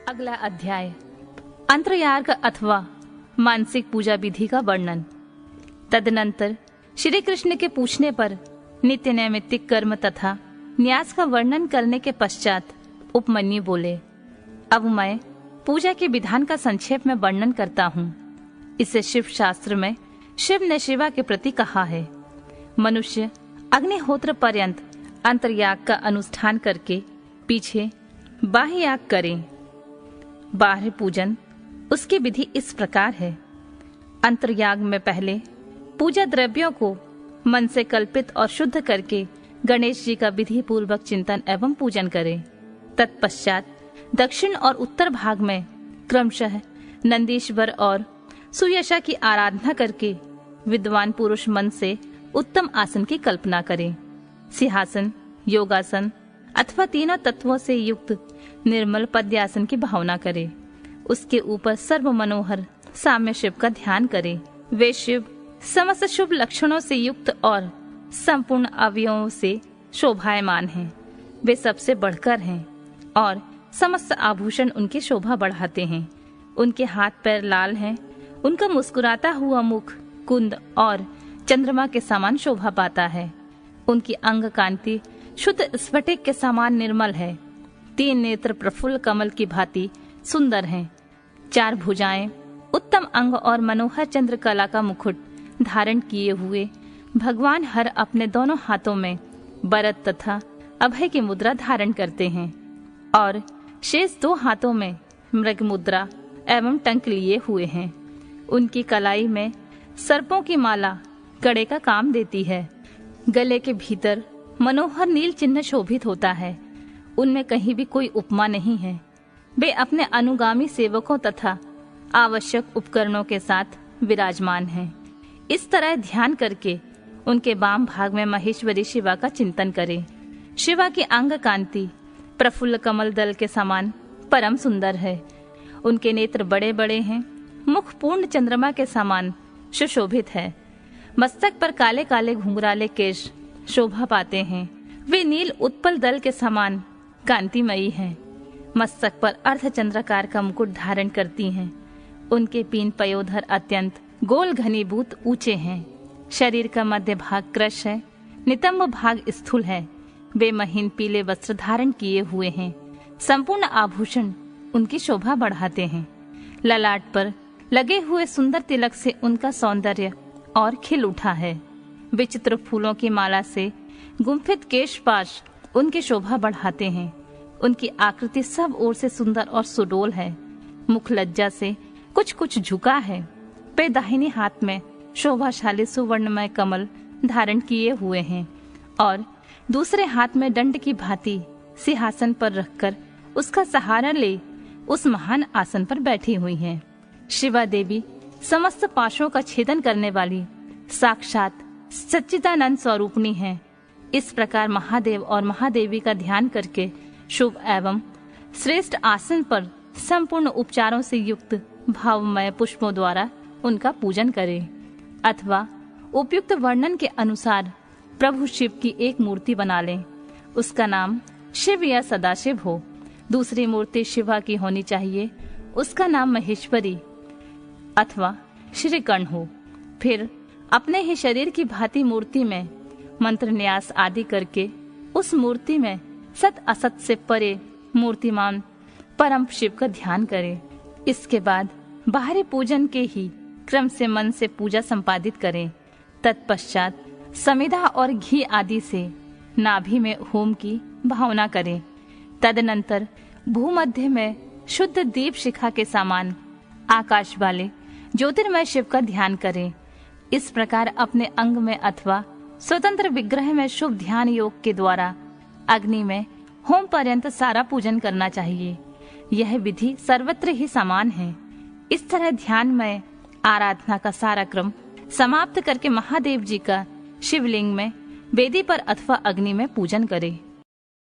अगला अध्याय अंतर्याग अथवा मानसिक पूजा विधि का वर्णन। तदनंतर श्री कृष्ण के पूछने पर नित्य नैमित्तिक कर्म तथा न्यास का वर्णन करने के पश्चात उपमन्यु बोले, अब मैं पूजा के विधान का संक्षेप में वर्णन करता हूँ। इसे शिव शास्त्र में शिव ने शिवा के प्रति कहा है, मनुष्य अग्निहोत्र पर्यंत अंतर्याग का अनुष्ठान करके पीछे बाह्य याग करें। बाह्य पूजन उसकी विधि इस प्रकार है। अंतर्याग में पहले पूजा द्रव्यों को मन से कल्पित और शुद्ध करके गणेश जी का विधि पूर्वक चिंतन एवं पूजन करें। तत्पश्चात दक्षिण और उत्तर भाग में क्रमशः नंदीश्वर और सुयशा की आराधना करके विद्वान पुरुष मन से उत्तम आसन की कल्पना करें। सिंहासन, योगासन अथवा तीनों तत्वों से युक्त निर्मल पद्यासन की भावना करें। उसके ऊपर सर्व मनोहर साम्य शिव का ध्यान करें। वे शिव समस्त शुभ लक्षणों से युक्त और संपूर्ण अवयवों से शोभायमान हैं। वे सबसे बढ़कर हैं और समस्त आभूषण उनकी शोभा बढ़ाते हैं। उनके हाथ पैर लाल हैं। उनका मुस्कुराता हुआ मुख कुंद और चंद्रमा के समान शोभा पाता है। उनकी अंग कांति शुद्ध स्फटिक के समान निर्मल है। 3 नेत्र प्रफुल्ल कमल की भांति सुंदर हैं। 4 भुजाएं, उत्तम अंग और मनोहर चंद्रकला का मुकुट धारण किए हुए भगवान हर अपने दोनों हाथों में बरत तथा अभय की मुद्रा धारण करते हैं और शेष 2 हाथों में मृग मुद्रा एवं टंक लिए हुए हैं। उनकी कलाई में सर्पों की माला कड़े का काम देती है। गले के भीतर मनोहर नील चिन्ह शोभित होता है। उनमें कहीं भी कोई उपमा नहीं है। वे अपने अनुगामी सेवकों तथा आवश्यक उपकरणों के साथ विराजमान हैं। इस तरह ध्यान करके उनके वाम भाग में महेश्वरी शिवा का चिंतन करें। शिवा की अंग कांति प्रफुल्ल कमल दल के समान परम सुंदर है। उनके नेत्र बड़े बड़े हैं। मुख पूर्ण चंद्रमा के समान सुशोभित है। मस्तक पर काले काले घुंघराले केश शोभा पाते हैं। वे नील उत्पल दल के समान कांतिमयी हैं। मस्तक पर अर्धचंद्राकार का मुकुट धारण करती हैं। उनके पीन पयोधर अत्यंत गोल घनीभूत ऊंचे हैं। शरीर का मध्य भाग कृश है। नितंब भाग स्थूल है। वे महीन पीले वस्त्र धारण किए हुए हैं। संपूर्ण आभूषण उनकी शोभा बढ़ाते हैं। ललाट पर लगे हुए सुंदर तिलक से उनका सौंदर्य और खिल उठा है। विचित्र फूलों की माला से गुंफित केशपाश उनकी शोभा बढ़ाते हैं। उनकी आकृति सब ओर से सुंदर और सुडोल है। मुख लज्जा से कुछ कुछ झुका है। वे दाहिने हाथ में शोभाशाली सुवर्णमय कमल धारण किए हुए हैं और दूसरे हाथ में दंड की भांति सिंहासन पर रखकर उसका सहारा ले उस महान आसन पर बैठी हुई हैं। शिवा देवी समस्त पाशों का छेदन करने वाली साक्षात सच्चिदानंद स्वरूपणी है। इस प्रकार महादेव और महादेवी का ध्यान करके शुभ एवं श्रेष्ठ आसन पर संपूर्ण उपचारों से युक्त भावमय पुष्पों द्वारा उनका पूजन करें अथवा उपयुक्त वर्णन के अनुसार प्रभु शिव की एक मूर्ति बना लें। उसका नाम शिव या सदाशिव हो। दूसरी मूर्ति शिवा की होनी चाहिए। उसका नाम महेश्वरी अथवा श्री कर्ण हो। फिर अपने ही शरीर की भांति मूर्ति में मंत्र न्यास आदि करके उस मूर्ति में सत असत से परे मूर्तिमान परम शिव का ध्यान करें। इसके बाद बाहरी पूजन के ही क्रम से मन से पूजा संपादित करें। तत्पश्चात समिधा और घी आदि से नाभि में होम की भावना करें। तदनंतर भूमध्य में शुद्ध दीप शिखा के समान आकाश वाले ज्योतिर्मय शिव का ध्यान करें। इस प्रकार अपने अंग में अथवा स्वतंत्र विग्रह में शुभ ध्यान योग के द्वारा अग्नि में होम पर्यंत सारा पूजन करना चाहिए। यह विधि सर्वत्र ही समान है। इस तरह ध्यान में आराधना का सारा क्रम समाप्त करके महादेव जी का शिवलिंग में वेदी पर अथवा अग्नि में पूजन करें।